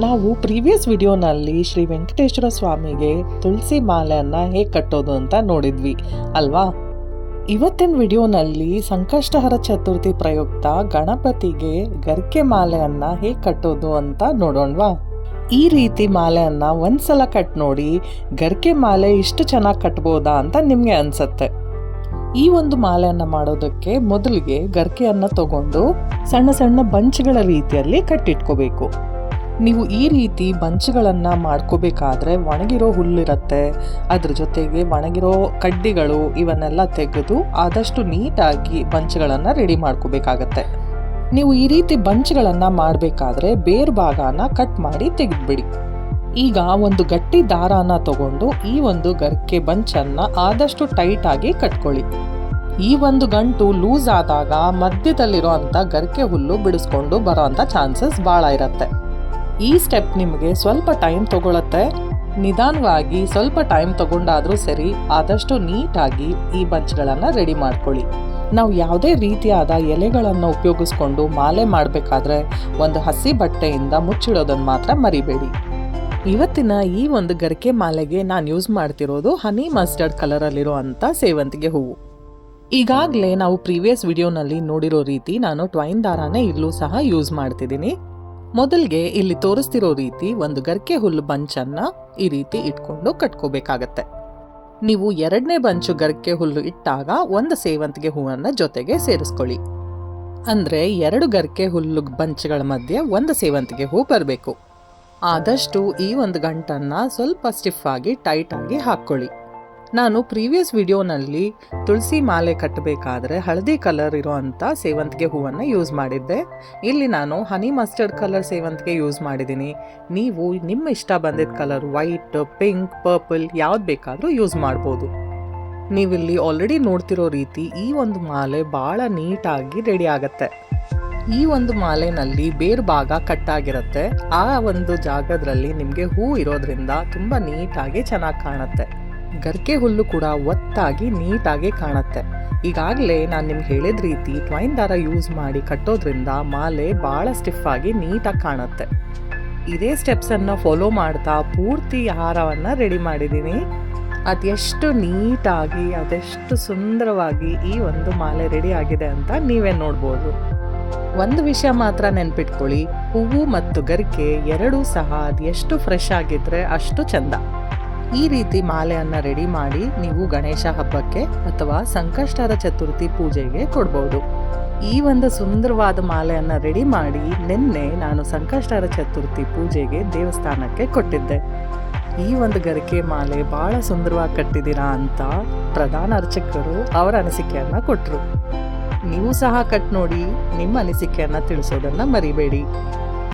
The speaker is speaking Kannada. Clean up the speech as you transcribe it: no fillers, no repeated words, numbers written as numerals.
ನಾವು ಪ್ರೀವಿಯಸ್ ವಿಡಿಯೋನಲ್ಲಿ ಶ್ರೀ ವೆಂಕಟೇಶ್ವರ ಸ್ವಾಮಿಗೆ ತುಳಸಿ ಮಾಲೆಯನ್ನು ಹೇಗೆ ಕಟ್ಟೋದು ಅಂತ ನೋಡಿದ್ವಿ ಅಲ್ವಾ. ಇವತ್ತಿನ ವಿಡಿಯೋನಲ್ಲಿ ಸಂಕಷ್ಟಹರ ಚತುರ್ಥಿ ಪ್ರಯುಕ್ತ ಗಣಪತಿಗೆ ಗರ್ಕೆ ಮಾಲೆಯನ್ನು ಹೇಗೆ ಕಟ್ಟೋದು ಅಂತ ನೋಡೋಣವಾ. ಈ ರೀತಿ ಮಾಲೆಯನ್ನು ಒಂದ್ಸಲ ಕಟ್ ನೋಡಿ ಗರ್ಕೆ ಮಾಲೆ ಇಷ್ಟು ಚೆನ್ನಾಗಿ ಕಟ್ಬೋದಾ ಅಂತ ನಿಮಗೆ ಅನ್ಸತ್ತೆ. ಈ ಒಂದು ಮಾಲೆಯನ್ನು ಮಾಡೋದಕ್ಕೆ ಮೊದಲಿಗೆ ಗರ್ಕೆಯನ್ನು ತಗೊಂಡು ಸಣ್ಣ ಸಣ್ಣ ಬಂಚ್ಗಳ ರೀತಿಯಲ್ಲಿ ಕಟ್ಟಿಟ್ಕೋಬೇಕು. ನೀವು ಈ ರೀತಿ ಬಂಚ್ಗಳನ್ನು ಮಾಡ್ಕೋಬೇಕಾದ್ರೆ ಒಣಗಿರೋ ಹುಲ್ಲಿರುತ್ತೆ, ಅದ್ರ ಜೊತೆಗೆ ಒಣಗಿರೋ ಕಡ್ಡಿಗಳು ಇವನ್ನೆಲ್ಲ ತೆಗೆದು ಆದಷ್ಟು ನೀಟಾಗಿ ಬಂಚ್ಗಳನ್ನು ರೆಡಿ ಮಾಡ್ಕೋಬೇಕಾಗತ್ತೆ. ನೀವು ಈ ರೀತಿ ಬಂಚ್ಗಳನ್ನು ಮಾಡಬೇಕಾದ್ರೆ ಬೇರ್ ಭಾಗನ ಕಟ್ ಮಾಡಿ ತೆಗೆದುಬಿಡಿ. ಈಗ ಒಂದು ಗಟ್ಟಿ ದಾರಾನ ತಗೊಂಡು ಈ ಒಂದು ಗರ್ಕೆ ಬಂಚನ್ನು ಆದಷ್ಟು ಟೈಟ್ ಆಗಿ ಕಟ್ಕೊಳ್ಳಿ. ಈ ಒಂದು ಗಂಟು ಲೂಸ್ ಆದಾಗ ಮಧ್ಯದಲ್ಲಿರೋ ಅಂಥ ಗರ್ಕೆ ಹುಲ್ಲು ಬಿಡಿಸ್ಕೊಂಡು ಬರೋ ಅಂಥ ಚಾನ್ಸಸ್ ಭಾಳ ಇರುತ್ತೆ. ಈ ಸ್ಟೆಪ್ ನಿಮಗೆ ಸ್ವಲ್ಪ ಟೈಮ್ ತಗೊಳತ್ತೆ. ನಿಧಾನವಾಗಿ ಸ್ವಲ್ಪ ಟೈಮ್ ತಗೊಂಡಾದರೂ ಸರಿ ಆದಷ್ಟು ನೀಟಾಗಿ ಈ ಬಂಚ್ಗಳನ್ನು ರೆಡಿ ಮಾಡ್ಕೊಳ್ಳಿ. ನಾವು ಯಾವುದೇ ರೀತಿಯಾದ ಎಲೆಗಳನ್ನು ಉಪಯೋಗಿಸ್ಕೊಂಡು ಮಾಲೆ ಮಾಡಬೇಕಾದ್ರೆ ಒಂದು ಹಸಿ ಬಟ್ಟೆಯಿಂದ ಮುಚ್ಚಿಡೋದನ್ನು ಮಾತ್ರ ಮರಿಬೇಡಿ. ಇವತ್ತಿನ ಈ ಒಂದು ಗರ್ಕೆ ಮಾಲೆಗೆ ನಾನು ಯೂಸ್ ಮಾಡ್ತಿರೋದು ಹನಿ ಮಸ್ಟರ್ಡ್ ಕಲರಲ್ಲಿರೋ ಅಂಥ ಸೇವಂತಿಗೆ ಹೂವು. ಈಗಾಗಲೇ ನಾವು ಪ್ರೀವಿಯಸ್ ವಿಡಿಯೋನಲ್ಲಿ ನೋಡಿರೋ ರೀತಿ ನಾನು ಟ್ವೈನ್ ದಾರಾನೇ ಇಲ್ಲೂ ಸಹ ಯೂಸ್ ಮಾಡ್ತಿದ್ದೀನಿ. ಮೊದಲಿಗೆ ಇಲ್ಲಿ ತೋರಿಸ್ತಿರೋ ರೀತಿ ಒಂದು ಗರ್ಕೆ ಹುಲ್ಲು ಬಂಚನ್ನು ಈ ರೀತಿ ಇಟ್ಕೊಂಡು ಕಟ್ಕೋಬೇಕಾಗತ್ತೆ. ನೀವು ಎರಡನೇ ಬಂಚು ಗರ್ಕೆ ಹುಲ್ಲು ಇಟ್ಟಾಗ ಒಂದು ಸೇವಂತಿಗೆ ಹೂವನ್ನು ಜೊತೆಗೆ ಸೇರಿಸ್ಕೊಳ್ಳಿ. ಅಂದರೆ 2 ಗರ್ಕೆ ಹುಲ್ಲು ಬಂಚ್ಗಳ ಮಧ್ಯೆ ಒಂದು ಸೇವಂತಿಗೆ ಹೂ ಬರಬೇಕು. ಆದಷ್ಟು ಈ ಒಂದು ಗಂಟನ್ನು ಸ್ವಲ್ಪ ಸ್ಟಿಫ್ ಆಗಿ ಟೈಟ್ ಆಗಿ ಹಾಕ್ಕೊಳ್ಳಿ. ನಾನು ಪ್ರೀವಿಯಸ್ ವಿಡಿಯೋನಲ್ಲಿ ತುಳಸಿ ಮಾಲೆ ಕಟ್ಟಬೇಕಾದ್ರೆ ಹಳದಿ ಕಲರ್ ಇರೋ ಅಂಥ ಸೇವಂತಿಗೆ ಹೂವನ್ನು ಯೂಸ್ ಮಾಡಿದ್ದೆ. ಇಲ್ಲಿ ನಾನು ಹನಿ ಮಸ್ಟರ್ಡ್ ಕಲರ್ ಸೇವಂತಿಗೆ ಯೂಸ್ ಮಾಡಿದ್ದೀನಿ. ನೀವು ನಿಮ್ಮ ಇಷ್ಟ ಬಂದಿದ್ದ ಕಲರ್ ವೈಟ್, ಪಿಂಕ್, ಪರ್ಪಲ್ ಯಾವ್ದು ಬೇಕಾದರೂ ಯೂಸ್ ಮಾಡ್ಬೋದು. ನೀವಿಲ್ಲಿ ಆಲ್ರೆಡಿ ನೋಡ್ತಿರೋ ರೀತಿ ಈ ಒಂದು ಮಾಲೆ ಭಾಳ ನೀಟಾಗಿ ರೆಡಿ ಆಗತ್ತೆ. ಈ ಒಂದು ಮಾಲೆನಲ್ಲಿ ಬೇರ್ ಭಾಗ ಕಟ್ಟಾಗಿರುತ್ತೆ. ಆ ಒಂದು ಜಾಗದಲ್ಲಿ ನಿಮಗೆ ಹೂ ಇರೋದ್ರಿಂದ ತುಂಬ ನೀಟಾಗಿ ಚೆನ್ನಾಗಿ ಕಾಣುತ್ತೆ. ಗರ್ಕೆ ಹುಲ್ಲು ಕೂಡ ಒತ್ತಾಗಿ ನೀಟಾಗಿ ಕಾಣುತ್ತೆ. ಈಗಾಗಲೇ ನಾನು ನಿಮ್ಗೆ ಹೇಳಿದ ರೀತಿ ಟ್ವೈನ್ ದಾರ ಯೂಸ್ ಮಾಡಿ ಕಟ್ಟೋದ್ರಿಂದ ಮಾಲೆ ಭಾಳ ಸ್ಟಿಫ್ ಆಗಿ ನೀಟಾಗಿ ಕಾಣುತ್ತೆ. ಇದೇ ಸ್ಟೆಪ್ಸನ್ನು ಫಾಲೋ ಮಾಡ್ತಾ ಪೂರ್ತಿ ಹಾರವನ್ನು ರೆಡಿ ಮಾಡಿದ್ದೀನಿ. ಅದೆಷ್ಟು ನೀಟಾಗಿ ಅದೆಷ್ಟು ಸುಂದರವಾಗಿ ಈ ಒಂದು ಮಾಲೆ ರೆಡಿ ಆಗಿದೆ ಅಂತ ನೀವೇ ನೋಡ್ಬೋದು. ಒಂದು ವಿಷಯ ಮಾತ್ರ ನೆನ್ಪಿಟ್ಕೊಳ್ಳಿ, ಹೂವು ಮತ್ತು ಗರಿಕೆ ಎರಡೂ ಸಹ ಅದೆಷ್ಟು ಫ್ರೆಶ್ ಆಗಿದ್ರೆ ಅಷ್ಟು ಚಂದ. ಈ ರೀತಿ ಮಾಲೆಯನ್ನು ರೆಡಿ ಮಾಡಿ ನೀವು ಗಣೇಶ ಹಬ್ಬಕ್ಕೆ ಅಥವಾ ಸಂಕಷ್ಟಹರ ಚತುರ್ಥಿ ಪೂಜೆಗೆ ಕೊಡ್ಬೋದು. ಈ ಒಂದು ಸುಂದರವಾದ ಮಾಲೆಯನ್ನು ರೆಡಿ ಮಾಡಿ ನಿನ್ನೆ ನಾನು ಸಂಕಷ್ಟಹರ ಚತುರ್ಥಿ ಪೂಜೆಗೆ ದೇವಸ್ಥಾನಕ್ಕೆ ಕೊಟ್ಟಿದ್ದೆ. ಈ ಒಂದು ಗರಿಕೆ ಮಾಲೆ ಭಾಳ ಸುಂದರವಾಗಿ ಕಟ್ಟಿದ್ದೀರಾ ಅಂತ ಪ್ರಧಾನ ಅರ್ಚಕರು ಅವರ ಅನಿಸಿಕೆಯನ್ನು ಕೊಟ್ಟರು. ನೀವು ಸಹ ಕಟ್ ನೋಡಿ ನಿಮ್ಮ ಅನಿಸಿಕೆಯನ್ನು ತಿಳಿಸೋದನ್ನು ಮರಿಬೇಡಿ.